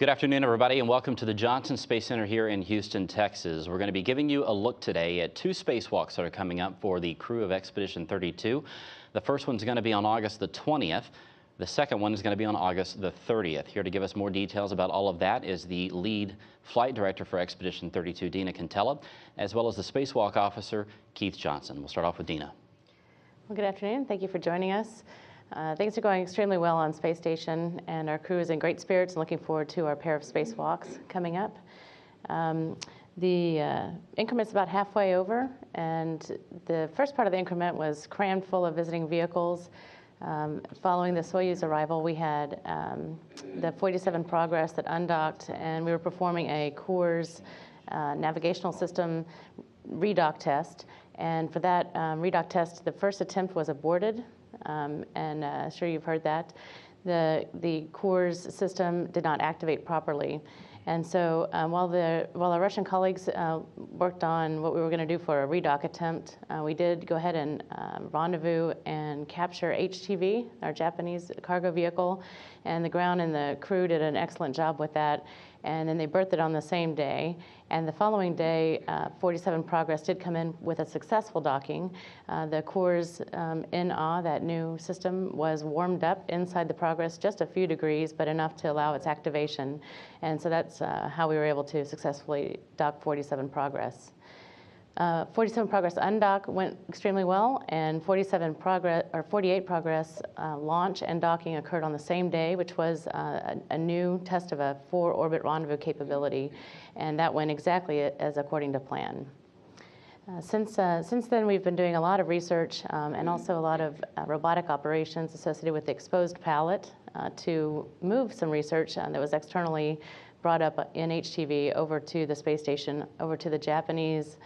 Good afternoon, everybody, and welcome to the Johnson Space Center here in Houston, Texas. We're going to be giving you a look today at two spacewalks that are coming up for the crew of Expedition 32. The first one's going to be on August the 20th. The second one is going to be on August the 30th. Here to give us more details about all of that is the lead flight director for Expedition 32, Dina Cantella, as well as the spacewalk officer, Keith Johnson. We'll start off with Dina. Well, good afternoon. Thank you for joining us. Things are going extremely well on Space Station, and our crew is in great spirits and looking forward to our pair of spacewalks coming up. The increment's about halfway over, and the first part of the increment was crammed full of visiting vehicles. Following the Soyuz arrival, we had the 47 Progress that undocked, and we were performing a Coors navigational system redock test. And for that redock test, the first attempt was aborted. Sure you've heard that. The Coors system did not activate properly. And so while our Russian colleagues worked on what we were going to do for a redock attempt, we did go ahead and rendezvous and capture HTV, our Japanese cargo vehicle, and the ground and the crew did an excellent job with that. And then they berthed it on the same day. And the following day, 47 Progress did come in with a successful docking. The Coors NA, that new system, was warmed up inside the Progress just a few degrees, but enough to allow its activation. And so that's how we were able to successfully dock 47 Progress. 47 Progress undock went extremely well, and 48 Progress launch and docking occurred on the same day, which was a new test of a 4-orbit rendezvous capability, and that went exactly as according to plan. Since then, we've been doing a lot of research and also a lot of robotic operations associated with the exposed pallet to move some research that was externally brought up in HTV over to the space station, over to the Japanese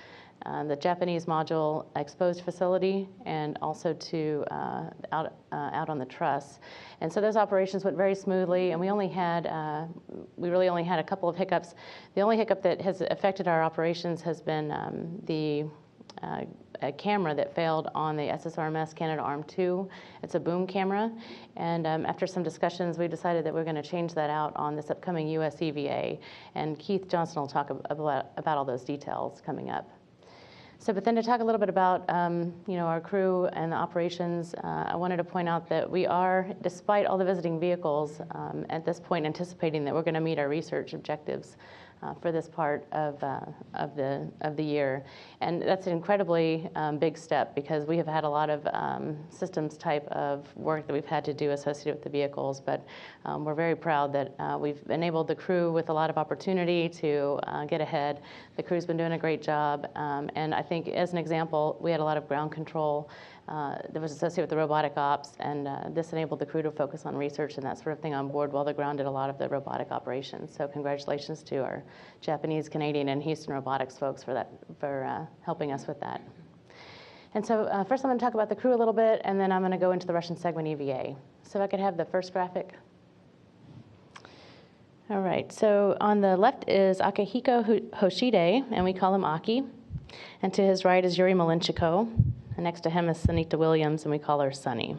module exposed facility, and also to out on the truss. And so those operations went very smoothly, and we really only had a couple of hiccups. The only hiccup that has affected our operations has been a camera that failed on the SSRMS Canada Arm 2. It's a boom camera, and after some discussions, we decided that we're going to change that out on this upcoming US EVA, and Keith Johnson will talk about all those details coming up. But then to talk a little bit about our crew and the operations, I wanted to point out that we are, despite all the visiting vehicles, at this point anticipating that we're going to meet our research objectives for this part of the year. And that's an incredibly big step, because we have had a lot of systems type of work that we've had to do associated with the vehicles, but we're very proud that we've enabled the crew with a lot of opportunity to get ahead. The crew's been doing a great job, and I think as an example, we had a lot of ground control that was associated with the robotic ops, and this enabled the crew to focus on research and that sort of thing on board, while the ground did a lot of the robotic operations. So congratulations to our Japanese, Canadian, and Houston robotics folks for helping us with that. And so first I'm going to talk about the crew a little bit, and then I'm going to go into the Russian segment EVA. So if I could have the first graphic. All right, so on the left is Akihiko Hoshide, and we call him Aki. And to his right is Yuri Malenchiko. And next to him is Sunita Williams, and we call her Sunny.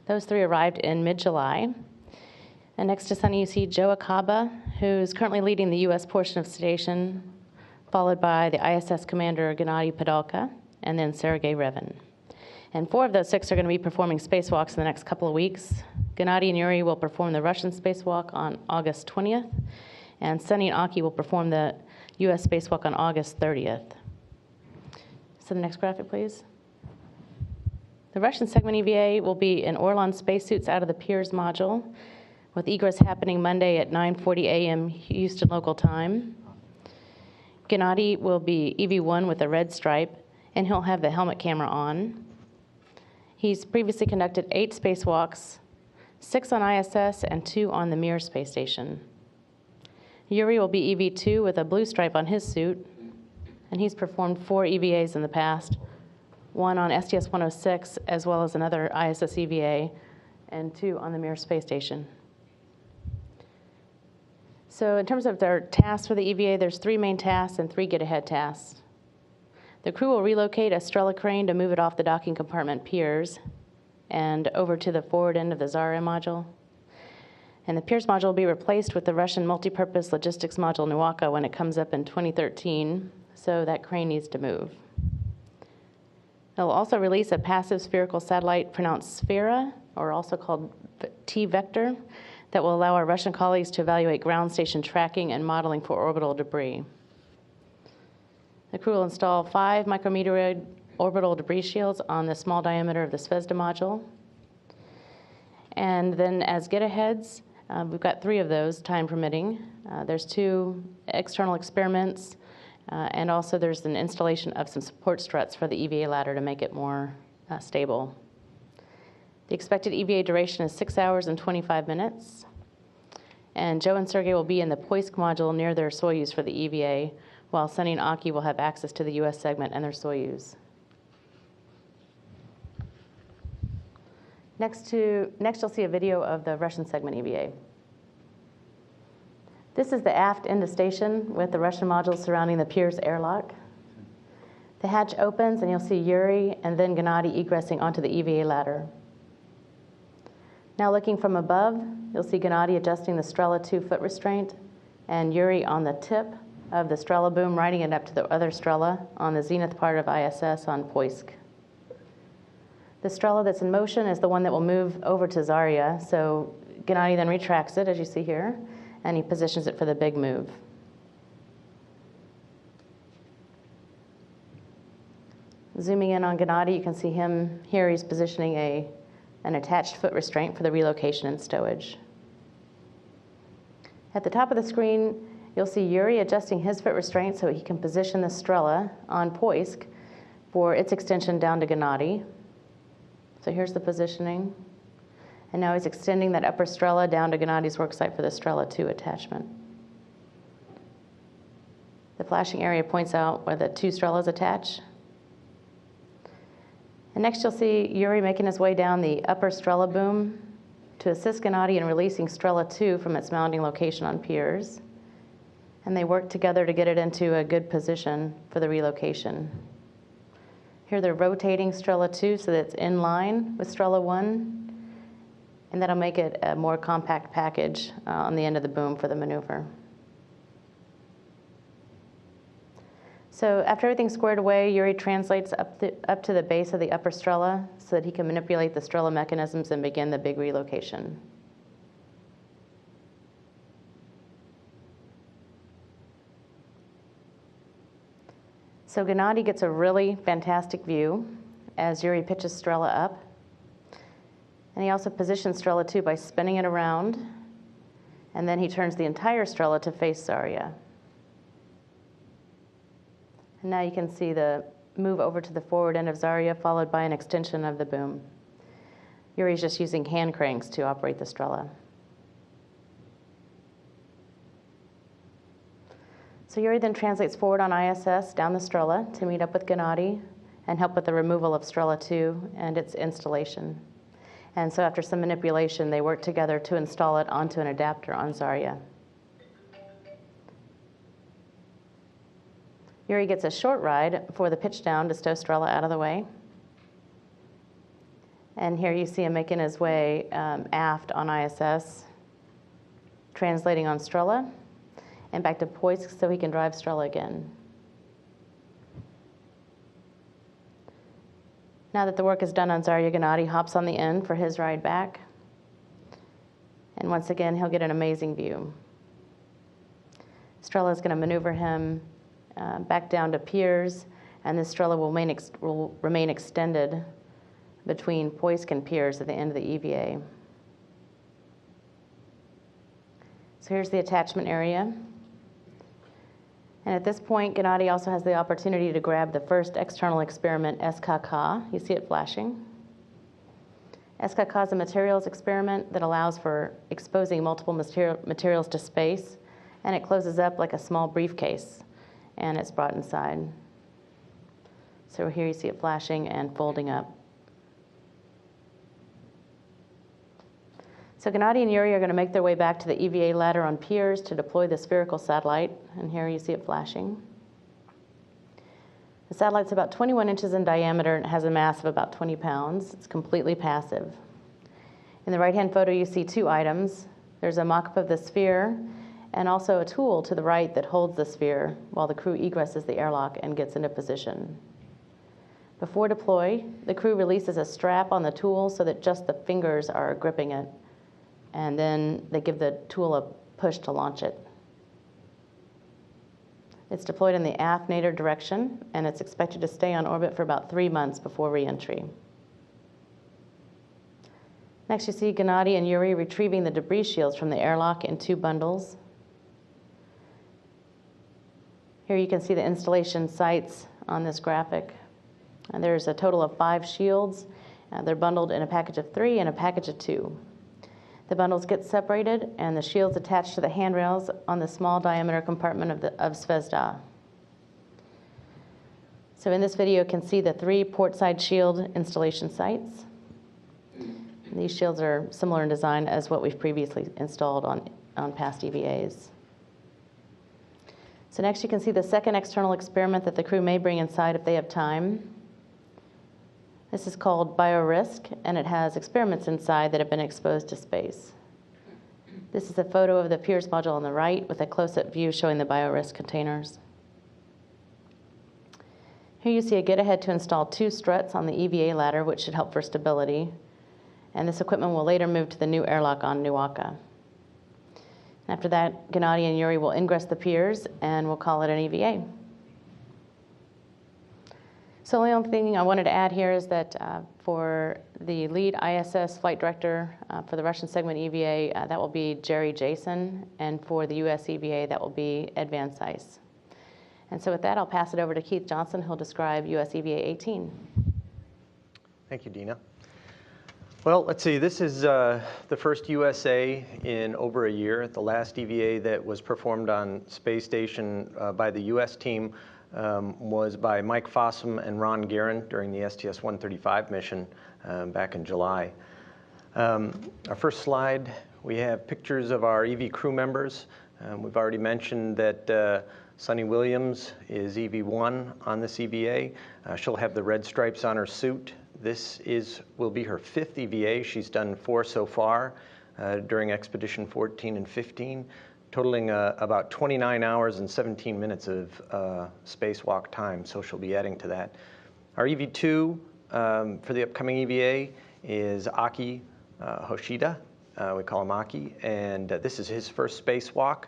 Those three arrived in mid-July. And next to Sunny, you see Joe Akaba, who's currently leading the U.S. portion of station, followed by the ISS commander Gennady Padalka, and then Sergei Revin. And 4 of those 6 are going to be performing spacewalks in the next couple of weeks. Gennady and Yuri will perform the Russian spacewalk on August 20th, and Sunny and Aki will perform the U.S. spacewalk on August 30th. So the next graphic, please. The Russian segment EVA will be in Orlan spacesuits out of the Pirs module, with egress happening Monday at 9:40 a.m. Houston local time. Gennady will be EV1 with a red stripe, and he'll have the helmet camera on. He's previously conducted 8 spacewalks, 6 on ISS and 2 on the Mir space station. Yuri will be EV2 with a blue stripe on his suit, and he's performed 4 EVAs in the past, 1 on STS-106, as well as another ISS EVA, and 2 on the Mir space station. So in terms of their tasks for the EVA, there's 3 main tasks and 3 get-ahead tasks. The crew will relocate a Strela crane to move it off the docking compartment piers and over to the forward end of the Zarya module. And the Piers module will be replaced with the Russian multipurpose logistics module Nuaka when it comes up in 2013, so that crane needs to move. They'll also release a passive spherical satellite pronounced Sfera, or also called T-Vector, that will allow our Russian colleagues to evaluate ground station tracking and modeling for orbital debris. The crew will install 5 micrometeoroid orbital debris shields on the small diameter of the Zvezda module. And then as get-aheads, we've got 3 of those, time permitting. There's 2 external experiments, and also there's an installation of some support struts for the EVA ladder to make it more stable. The expected EVA duration is 6 hours and 25 minutes. And Joe and Sergey will be in the Poisk module near their Soyuz for the EVA, while Sunny and Aki will have access to the US segment and their Soyuz. Next you'll see a video of the Russian segment EVA. This is the aft end of station with the Russian modules surrounding the Piers airlock. The hatch opens and you'll see Yuri and then Gennady egressing onto the EVA ladder. Now looking from above, you'll see Gennady adjusting the Strela 2 foot restraint and Yuri on the tip of the Strela boom, riding it up to the other Strela on the zenith part of ISS on Poisk. The Strela that's in motion is the one that will move over to Zarya, so Gennady then retracts it, as you see here, and he positions it for the big move. Zooming in on Gennady, you can see him here. He's positioning an attached foot restraint for the relocation and stowage. At the top of the screen, you'll see Yuri adjusting his foot restraint so he can position the Strela on Poisk for its extension down to Gennady. So here's the positioning. And now he's extending that upper Strela down to Gennady's worksite for the Strela 2 attachment. The flashing area points out where the 2 Strelas attach. And next you'll see Yuri making his way down the upper Strela boom to assist Gennady in releasing Strela 2 from its mounting location on Piers. And they work together to get it into a good position for the relocation. Here they're rotating Strela 2 so that it's in line with Strela 1, and that'll make it a more compact package on the end of the boom for the maneuver. So after everything's squared away, Yuri translates up to the base of the upper Strela so that he can manipulate the Strela mechanisms and begin the big relocation. So Gennady gets a really fantastic view as Yuri pitches Strela up. And he also positions Strela 2 by spinning it around. And then he turns the entire Strela to face Zarya. And now you can see the move over to the forward end of Zarya, followed by an extension of the boom. Yuri's just using hand cranks to operate the Strela. So Yuri then translates forward on ISS down the Strela to meet up with Gennady and help with the removal of Strela 2 and its installation. And so after some manipulation, they work together to install it onto an adapter on Zarya. Yuri gets a short ride for the pitch down to stow Strela out of the way. And here you see him making his way aft on ISS, translating on Strela, and back to Poisk so he can drive Strela again. Now that the work is done on Zarya, Gennady hops on the end for his ride back. And once again, he'll get an amazing view. Strela is going to maneuver him back down to Piers, and this Strela will remain extended between Poisk and Piers at the end of the EVA. So here's the attachment area. And at this point, Gennady also has the opportunity to grab the first external experiment, SKK. You see it flashing. SKK is a materials experiment that allows for exposing multiple materials to space, and it closes up like a small briefcase, and it's brought inside. So here you see it flashing and folding up. So Gennady and Yuri are going to make their way back to the EVA ladder on Piers to deploy the spherical satellite, and here you see it flashing. The satellite's about 21 inches in diameter and it has a mass of about 20 pounds. It's completely passive. In the right-hand photo, you see 2 items. There's a mock-up of the sphere and also a tool to the right that holds the sphere while the crew egresses the airlock and gets into position. Before deploy, the crew releases a strap on the tool so that just the fingers are gripping it, and then they give the tool a push to launch it. It's deployed in the aft nadir direction, and it's expected to stay on orbit for about 3 months before re-entry. Next, you see Gennady and Yuri retrieving the debris shields from the airlock in 2 bundles. Here you can see the installation sites on this graphic. And there's a total of 5 shields. They're bundled in a package of 3 and a package of 2. The bundles get separated, and the shields attached to the handrails on the small diameter compartment of Zvezda. So in this video, you can see the 3 portside shield installation sites. These shields are similar in design as what we've previously installed on past EVAs. So next you can see the second external experiment that the crew may bring inside if they have time. This is called BioRisk, and it has experiments inside that have been exposed to space. This is a photo of the Piers module on the right with a close-up view showing the BioRisk containers. Here you see a get-ahead to install 2 struts on the EVA ladder, which should help for stability. And this equipment will later move to the new airlock on Nuaka. After that, Gennady and Yuri will ingress the piers, and we'll call it an EVA. So the only thing I wanted to add here is that for the lead ISS flight director for the Russian segment EVA, that will be Jerry Jason, and for the US EVA, that will be Ed Van Cise. And so with that, I'll pass it over to Keith Johnson, who'll describe US EVA 18. Thank you, Dina. Well, let's see, this is the first USA in over a year. The last EVA that was performed on Space Station by the US team was by Mike Fossum and Ron Guerin during the STS-135 mission back in July. Our first slide, we have pictures of our EV crew members. We've already mentioned that Sunny Williams is EV1 on this EVA. She'll have the red stripes on her suit. This will be her 5th EVA. She's done 4 so far during Expedition 14 and 15, totaling about 29 hours and 17 minutes of spacewalk time, so she'll be adding to that. Our EV2 for the upcoming EVA is Aki Hoshida. We call him Aki, and this is his first spacewalk.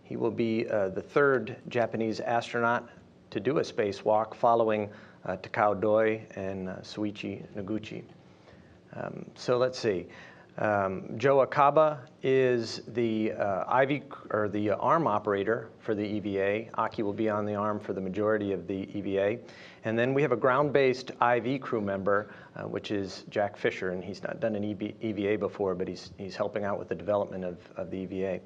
He will be the 3rd Japanese astronaut to do a spacewalk following Takao Doi and Suichi Noguchi. So let's see. Joe Akaba is the the arm operator for the EVA. Aki will be on the arm for the majority of the EVA. And then we have a ground-based IV crew member, which is Jack Fisher, and he's not done an EVA before, but he's helping out with the development of the EVA.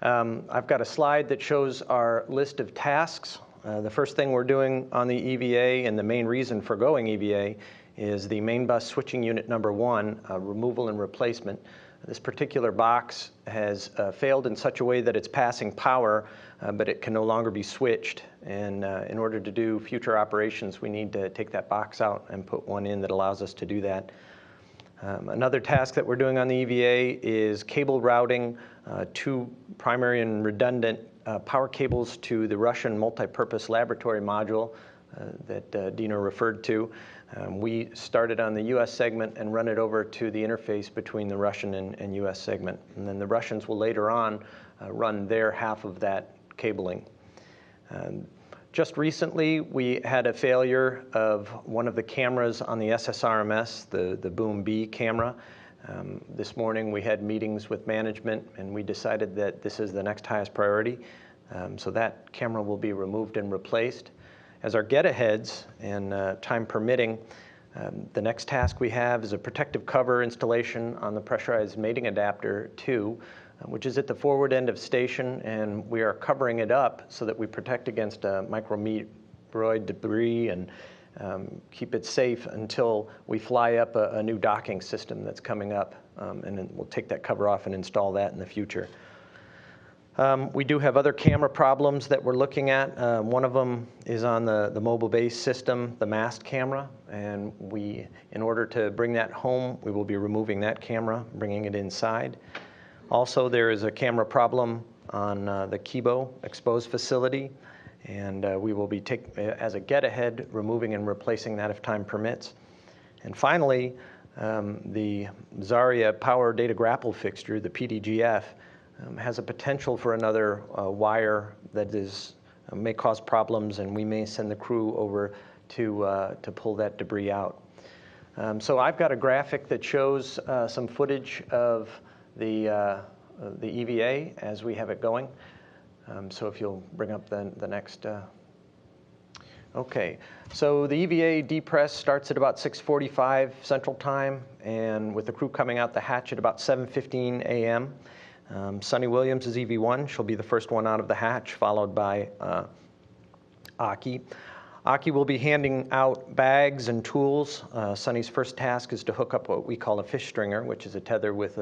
I've got a slide that shows our list of tasks. The first thing we're doing on the EVA, and the main reason for going EVA, is the main bus switching unit number 1, removal and replacement. This particular box has failed in such a way that it's passing power, but it can no longer be switched. And in order to do future operations, we need to take that box out and put one in that allows us to do that. Another task that we're doing on the EVA is cable routing 2 primary and redundant power cables to the Russian multipurpose laboratory module that Dina referred to. We started on the US segment and run it over to the interface between the Russian and US segment. And then the Russians will later on run their half of that cabling. Just recently, we had a failure of one of the cameras on the SSRMS, the Boom B camera. This morning we had meetings with management, and we decided that this is the next highest priority. So that camera will be removed and replaced. As our get-aheads, and time permitting, the next task we have is a protective cover installation on the pressurized mating adapter 2, which is at the forward end of station, and we are covering it up so that we protect against micrometeoroid debris and keep it safe until we fly up a new docking system that's coming up, and then we'll take that cover off and install that in the future. We do have other camera problems that we're looking at. One of them is on the mobile base system, the mast camera, and in order to bring that home, we will be removing that camera, bringing it inside. Also, there is a camera problem on the Kibo exposed facility, and we will be, as a get-ahead, removing and replacing that if time permits. And finally, the Zarya Power Data Grapple fixture, the PDGF, has a potential for another wire that may cause problems, and we may send the crew over to pull that debris out. So I've got a graphic that shows some footage of the EVA as we have it going. So if you'll bring up the next. Okay, so the EVA depress starts at about 6:45 Central Time, and with the crew coming out the hatch at about 7:15 a.m. Sunny Williams is EV1. She'll be the first one out of the hatch, followed by Aki. Aki will be handing out bags and tools. Sunny's first task is to hook up what we call a fish stringer, which is a tether with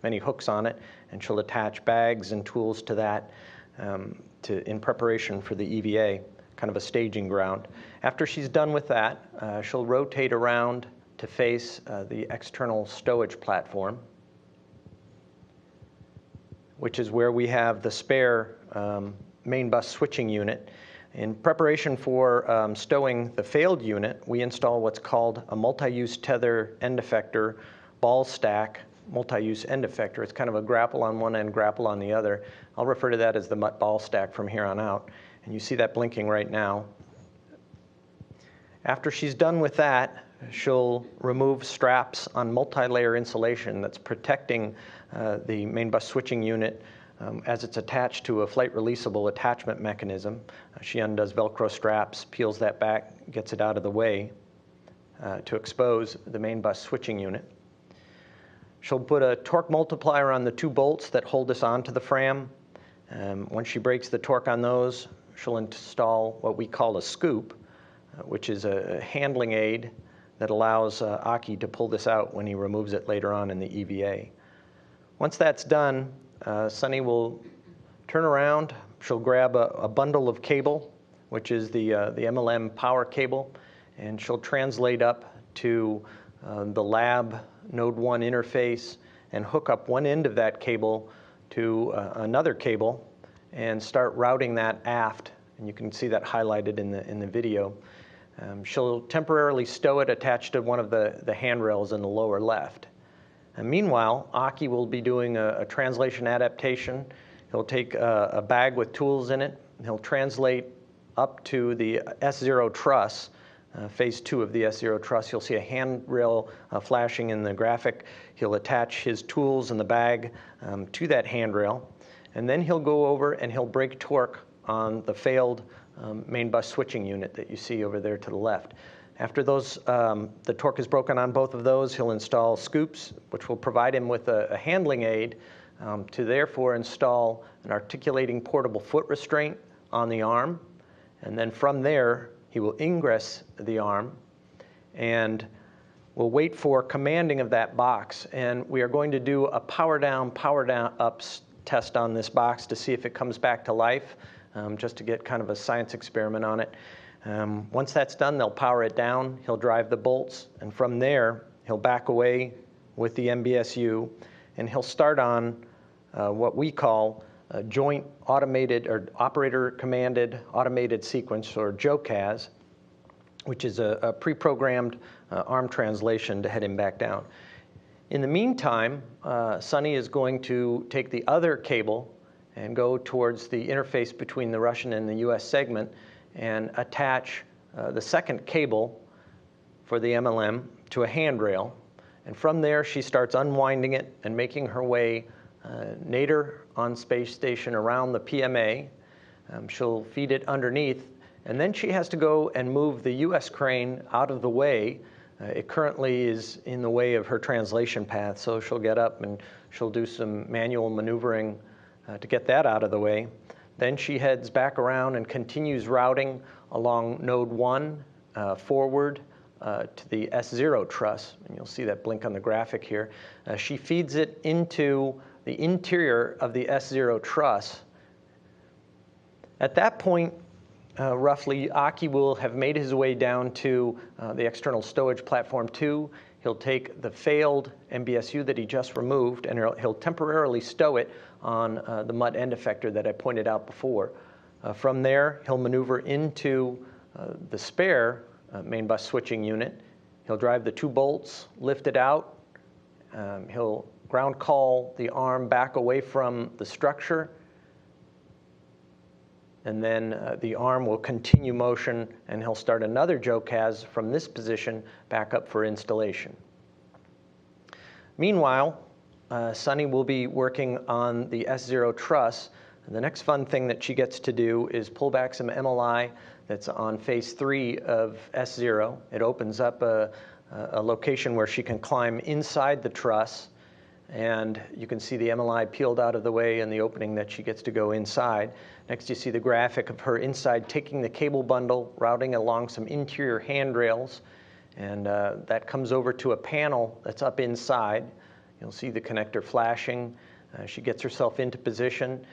many hooks on it, and she'll attach bags and tools to that in preparation for the EVA, kind of a staging ground. After she's done with that, she'll rotate around to face the external stowage platform, which is where we have the spare main bus switching unit. In preparation for stowing the failed unit, we install what's called a multi-use tether end effector ball stack multi-use end effector. It's kind of a grapple on one end, grapple on the other. I'll refer to that as the MUT ball stack from here on out. And you see that blinking right now. After she's done with that, she'll remove straps on multi-layer insulation that's protecting the main bus switching unit as it's attached to a flight releasable attachment mechanism. She undoes Velcro straps, peels that back, gets it out of the way to expose the main bus switching unit. She'll put a torque multiplier on the two bolts that hold us onto the FRAM. Once she breaks the torque on those, she'll install what we call a scoop, which is a handling aid that allows Aki to pull this out when he removes it later on in the EVA. Once that's done, Sunny will turn around. She'll grab a bundle of cable, which is the MLM power cable, and she'll translate up to the lab Node 1 interface and hook up one end of that cable to another cable and start routing that aft. And you can see that highlighted in the video. She'll temporarily stow it attached to one of the handrails in the lower left. And meanwhile, Aki will be doing a translation adaptation. He'll take a bag with tools in it. He'll translate up to the S0 truss, phase 2 of the S0 truss. You'll see a handrail flashing in the graphic. He'll attach his tools in the bag to that handrail. And then he'll go over and he'll break torque on the failed main bus switching unit that you see over there to the left. After those, the torque is broken on both of those, he'll install scoops, which will provide him with a handling aid to therefore install an articulating portable foot restraint on the arm. And then from there, he will ingress the arm and we'll wait for commanding of that box. And we are going to do a power down ups test on this box to see if it comes back to life, just to get kind of a science experiment on it. Once that's done, they'll power it down. He'll drive the bolts, and from there, he'll back away with the MBSU, and he'll start on what we call a joint automated or operator-commanded automated sequence, or JOCAS, which is a pre-programmed arm translation to head him back down. In the meantime, Sunny is going to take the other cable and go towards the interface between the Russian and the US segment and attach the second cable for the MLM to a handrail. And from there, she starts unwinding it and making her way nadir on space station around the PMA. She'll feed it underneath, and then she has to go and move the US crane out of the way. It currently is in the way of her translation path, so she'll get up and she'll do some manual maneuvering to get that out of the way. Then she heads back around and continues routing along Node 1 forward to the S0 truss, and you'll see that blink on the graphic here. She feeds it into the interior of the S0 truss. At that point, roughly, Aki will have made his way down to the external stowage platform 2. He'll take the failed MBSU that he just removed, and he'll temporarily stow it on the MUT end effector that I pointed out before. From there, he'll maneuver into the spare main bus switching unit. He'll drive the 2 bolts, lift it out. He'll ground call the arm back away from the structure, and then the arm will continue motion, and he'll start another JOCAS from this position back up for installation. Meanwhile, Sunny will be working on the S0 truss. And the next fun thing that she gets to do is pull back some MLI that's on phase 3 of S0. It opens up a location where she can climb inside the truss, and you can see the MLI peeled out of the way and the opening that she gets to go inside. Next, you see the graphic of her inside taking the cable bundle, routing along some interior handrails, and that comes over to a panel that's up inside. You'll see the connector flashing. She gets herself into position.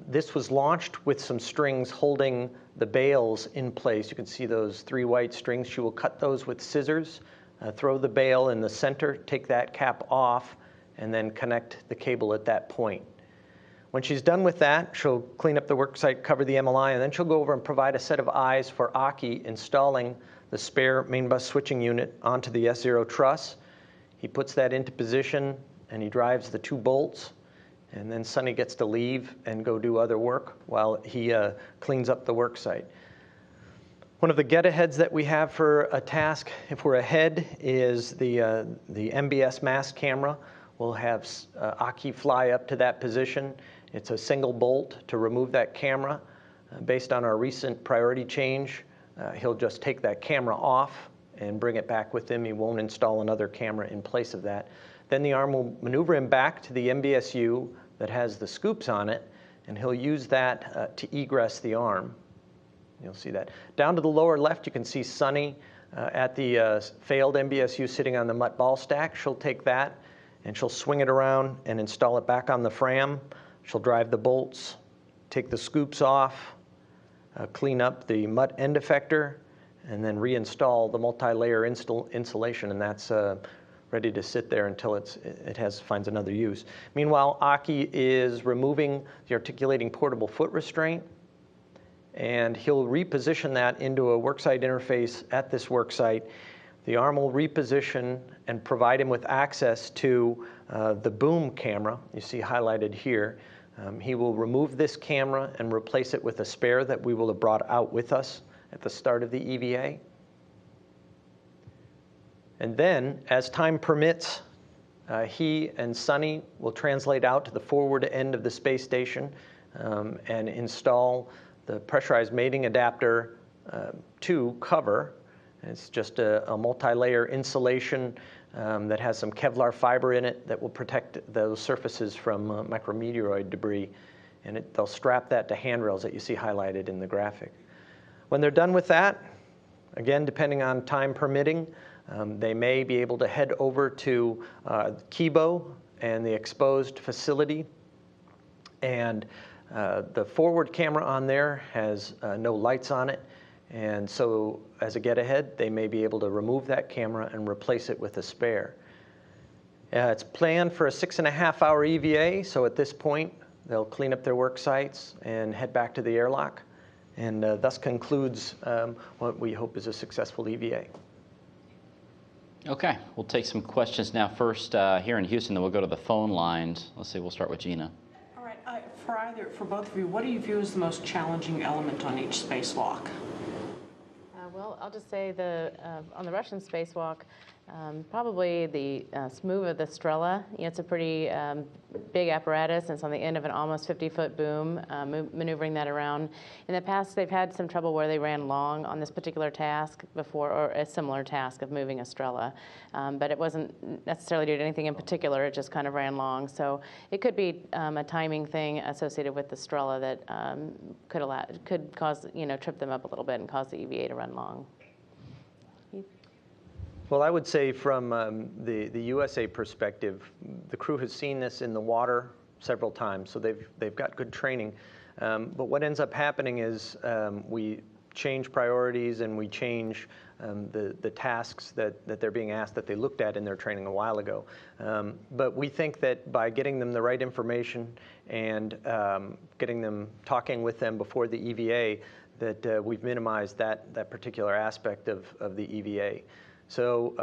This was launched with some strings holding the bales in place. You can see those 3 white strings. She will cut those with scissors, throw the bale in the center, take that cap off, and then connect the cable at that point. When she's done with that, she'll clean up the worksite, cover the MLI, and then she'll go over and provide a set of eyes for Aki installing the spare main bus switching unit onto the S0 truss. He puts that into position, and he drives the 2 bolts, and then Sunny gets to leave and go do other work while he cleans up the worksite. One of the get-aheads that we have for a task, if we're ahead, is the MBS mass camera. We'll have Aki fly up to that position. It's a single bolt to remove that camera. Based on our recent priority change, he'll just take that camera off and bring it back with him. He won't install another camera in place of that. Then the arm will maneuver him back to the MBSU that has the scoops on it, and he'll use that to egress the arm. You'll see that. Down to the lower left, you can see Sunny at the failed MBSU sitting on the MUT ball stack. She'll take that, and she'll swing it around and install it back on the fram. She'll drive the bolts, take the scoops off, clean up the MUT end effector, and then reinstall the multi-layer insulation, and that's ready to sit there until it finds another use. Meanwhile, Aki is removing the articulating portable foot restraint, and he'll reposition that into a worksite interface at this worksite. The arm will reposition and provide him with access to the boom camera you see highlighted here. He will remove this camera and replace it with a spare that we will have brought out with us at the start of the EVA. And then, as time permits, he and Sunny will translate out to the forward end of the space station and install the pressurized mating adapter to cover. And it's just a multi-layer insulation that has some Kevlar fiber in it that will protect those surfaces from micrometeoroid debris. And they'll strap that to handrails that you see highlighted in the graphic. When they're done with that, again, depending on time permitting, they may be able to head over to Kibo and the exposed facility. And the forward camera on there has no lights on it. And so as a get-ahead, they may be able to remove that camera and replace it with a spare. It's planned for a 6.5-hour EVA, so at this point, they'll clean up their work sites and head back to the airlock. And thus concludes what we hope is a successful EVA. Okay, we'll take some questions now. First, here in Houston, then we'll go to the phone lines. Let's see, we'll start with Gina. All right, for both of you, what do you view as the most challenging element on each spacewalk? Well, I'll just say on the Russian spacewalk, probably the move of the Strela. It's a pretty big apparatus, and it's on the end of an almost 50-foot boom, maneuvering that around. In the past, they've had some trouble where they ran long on this particular task before, or a similar task of moving a Strela. But it wasn't necessarily due to anything in particular, it just kind of ran long. So it could be a timing thing associated with the Strela that could cause, trip them up a little bit and cause the EVA to run long. Well, I would say from the USA perspective, the crew has seen this in the water several times, so they've got good training. But what ends up happening is we change priorities and we change the tasks that they're being asked that they looked at in their training a while ago. But we think that by getting them the right information and getting them talking with them before the EVA, that we've minimized that particular aspect of the EVA. So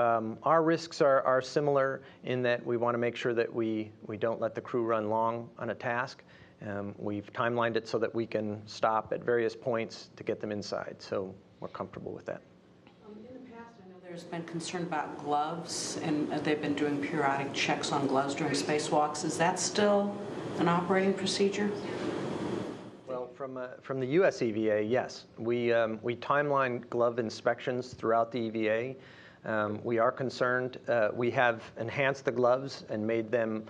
our risks are similar in that we want to make sure that we don't let the crew run long on a task. We've timelined it so that we can stop at various points to get them inside. So we're comfortable with that. In the past, I know there's been concern about gloves, and they've been doing periodic checks on gloves during spacewalks. Is that still an operating procedure? Well, from the U.S. EVA, yes. We timeline glove inspections throughout the EVA. We are concerned. We have enhanced the gloves and made them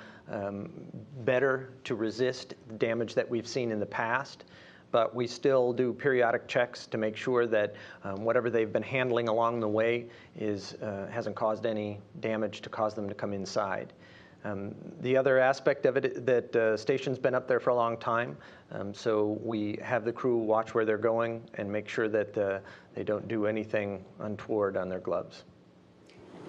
better to resist the damage that we've seen in the past. But we still do periodic checks to make sure that whatever they've been handling along the way hasn't caused any damage to cause them to come inside. The other aspect of it, that station's been up there for a long time, so we have the crew watch where they're going and make sure that they don't do anything untoward on their gloves.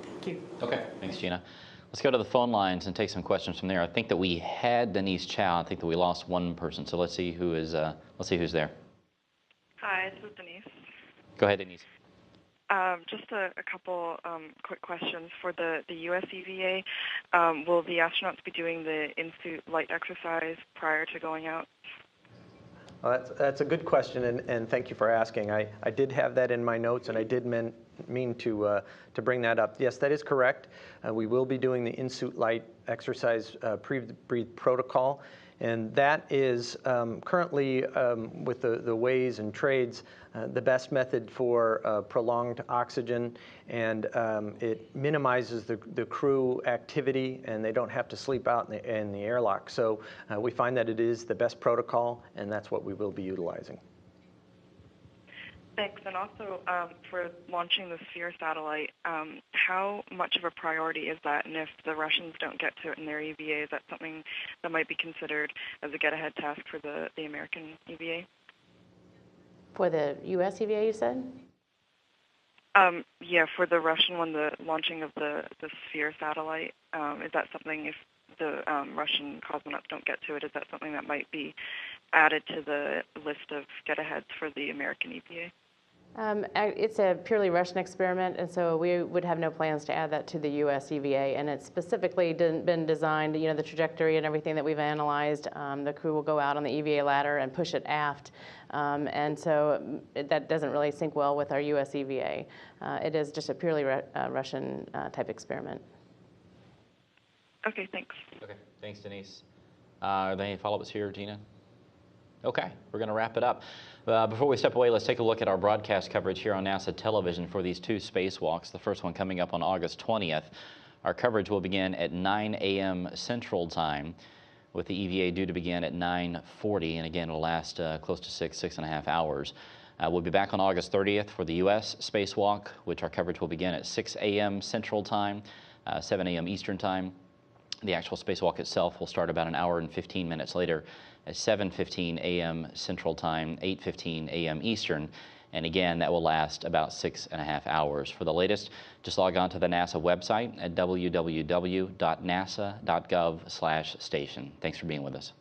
Thank you. Okay, thanks, Gina. Let's go to the phone lines and take some questions from there. I think that we had Denise Chow. I think that we lost one person, so let's see who is. Let's see who's there. Hi, this is Denise. Go ahead, Denise. Just a couple quick questions for the U.S. EVA. Will the astronauts be doing the in-suit light exercise prior to going out? Well, that's a good question, and thank you for asking. I did have that in my notes, and I did mean to bring that up. Yes, that is correct. We will be doing the in-suit light exercise pre-breathe protocol, and that is currently, with the ways and trades, the best method for prolonged oxygen, and it minimizes the crew activity, and they don't have to sleep out in the airlock. So we find that it is the best protocol, and that's what we will be utilizing. Thanks. And also for launching the Sphere satellite, how much of a priority is that? And if the Russians don't get to it in their EVA, is that something that might be considered as a get-ahead task for the American EVA? For the U.S. EVA, you said? Yeah, for the Russian one, the launching of the Sphere satellite, is that something, if the Russian cosmonauts don't get to it, is that something that might be added to the list of get-aheads for the American EVA? It's a purely Russian experiment, and so we would have no plans to add that to the U.S. EVA. And it's specifically been designed, the trajectory and everything that we've analyzed. The crew will go out on the EVA ladder and push it aft, and so that doesn't really sync well with our U.S. EVA. It is just a purely Russian type experiment. Okay, thanks. Okay, thanks, Denise. Are there any follow-ups here, Gina? Okay, we're going to wrap it up. Before we step away, let's take a look at our broadcast coverage here on NASA television for these two spacewalks, the first one coming up on August 20th. Our coverage will begin at 9 a.m. Central Time, with the EVA due to begin at 9:40, and again, it'll last close to 6.5 hours. We'll be back on August 30th for the U.S. spacewalk, which our coverage will begin at 6 a.m. Central Time, 7 a.m. Eastern Time. The actual spacewalk itself will start about an hour and 15 minutes later at 7:15 a.m. Central Time, 8:15 a.m. Eastern. And again, that will last about 6.5 hours. For the latest, just log on to the NASA website at www.nasa.gov/station. Thanks for being with us.